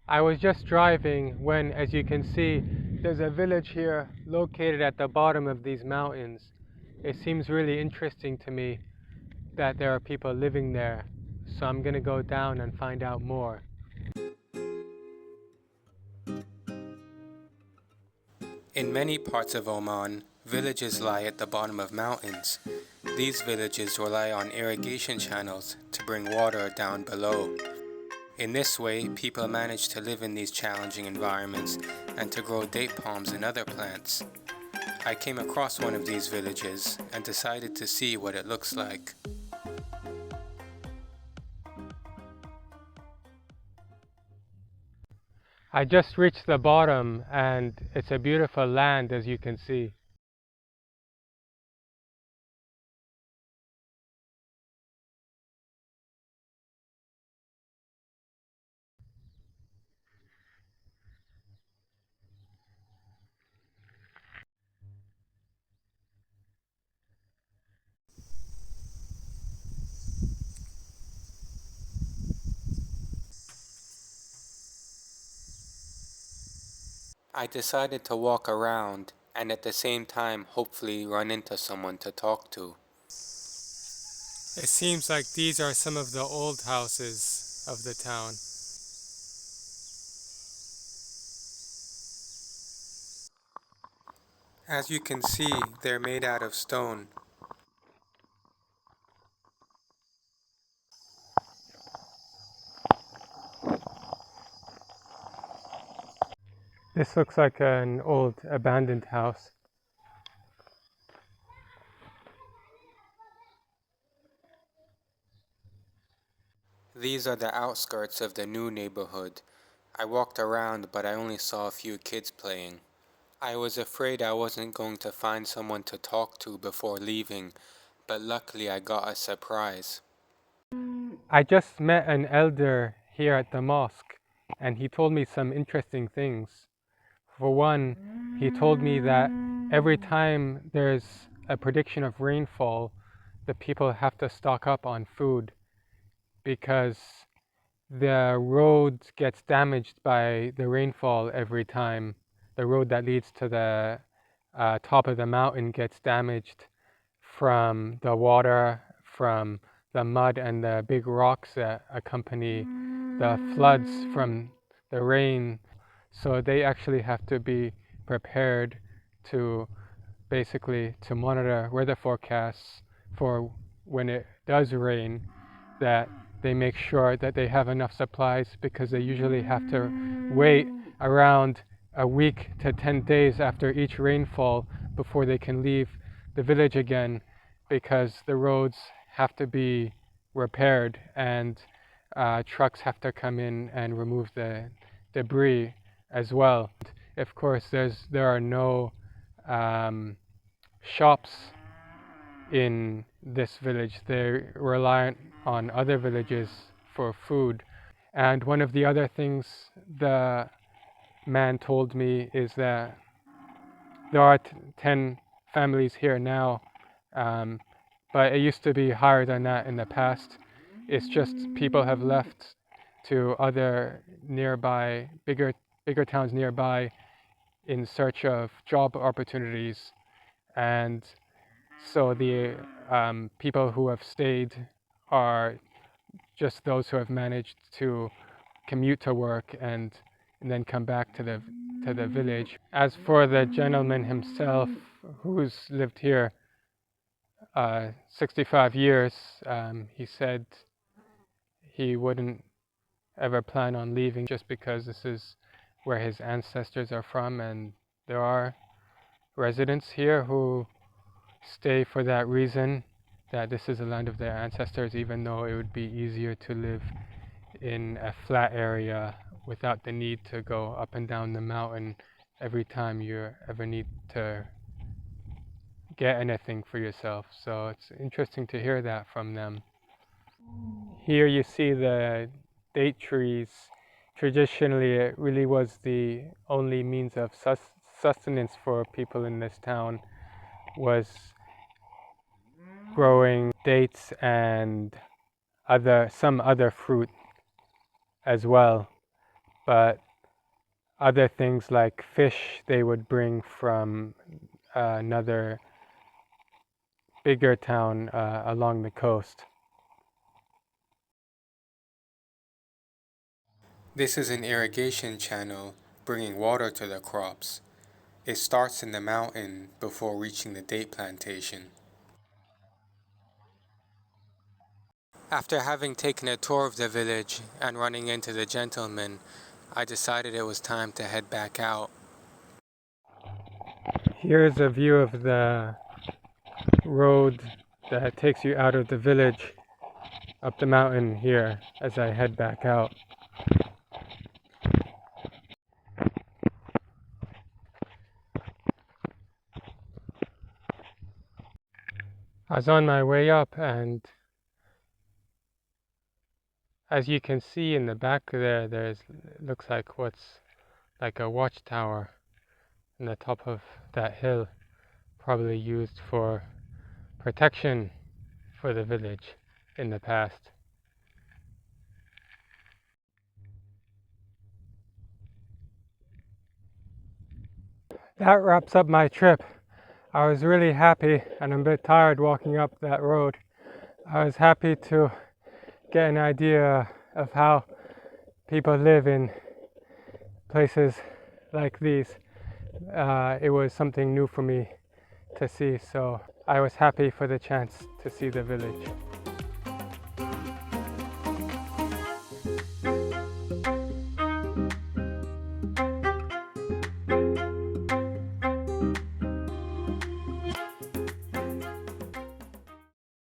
I was just driving when, as you can see, there's a village here located at the bottom of these mountains. It seems really interesting to me that there are people living there, so I'm gonna go down and find out more. In many parts of Oman, villages lie at the bottom of mountains. These villages rely on irrigation channels to bring water down below. In this way, people manage to live in these challenging environments and to grow date palms and other plants. I came across one of these villages and decided to see what it looks like. I just reached the bottom and it's a beautiful land, as you can see. I decided to walk around and at the same time hopefully run into someone to talk to. It seems like these are some of the old houses of the town. As you can see, they're made out of stone. This looks like an old abandoned house. These are the outskirts of the new neighborhood. I walked around, but I only saw a few kids playing. I was afraid I wasn't going to find someone to talk to before leaving, but luckily I got a surprise. I just met an elder here at the mosque and he told me some interesting things. For one, he told me that every time there's a prediction of rainfall, the people have to stock up on food because the road gets damaged by the rainfall every time. The road that leads to the top of the mountain gets damaged from the water, from the mud and the big rocks that accompany the floods from the rain. So they actually have to be prepared to basically to monitor weather forecasts for when it does rain, that they make sure that they have enough supplies because they usually have to wait around a week to 10 days after each rainfall before they can leave the village again because the roads have to be repaired and trucks have to come in and remove the debris as well. Of course, there are no shops in this village. They're reliant on other villages for food. And one of the other things the man told me is that there are 10 families here now, but it used to be higher than that in the past. It's just people have left to other nearby, bigger towns nearby in search of job opportunities. And so the people who have stayed are just those who have managed to commute to work and then come back to the village. As for the gentleman himself, who's lived here 65 years, he said he wouldn't ever plan on leaving just because this is where his ancestors are from, and there are residents here who stay for that reason, that this is the land of their ancestors, even though it would be easier to live in a flat area without the need to go up and down the mountain every time you ever need to get anything for yourself. So it's interesting to hear that from them. Here you see the date trees. Traditionally, it really was the only means of sustenance for people in this town, was growing dates and some other fruit as well. but other things like fish they would bring from another bigger town along the coast. This is an irrigation channel bringing water to the crops. It starts in the mountain before reaching the date plantation. After having taken a tour of the village and running into the gentleman, I decided it was time to head back out. Here's a view of the road that takes you out of the village up the mountain here as I head back out. I was on my way up, and as you can see in the back there's looks like what's like a watchtower on the top of that hill, probably used for protection for the village in the past. That wraps up my trip. I was really happy, and I'm a bit tired walking up that road. I was happy to get an idea of how people live in places like these. It was something new for me to see, so I was happy for the chance to see the village.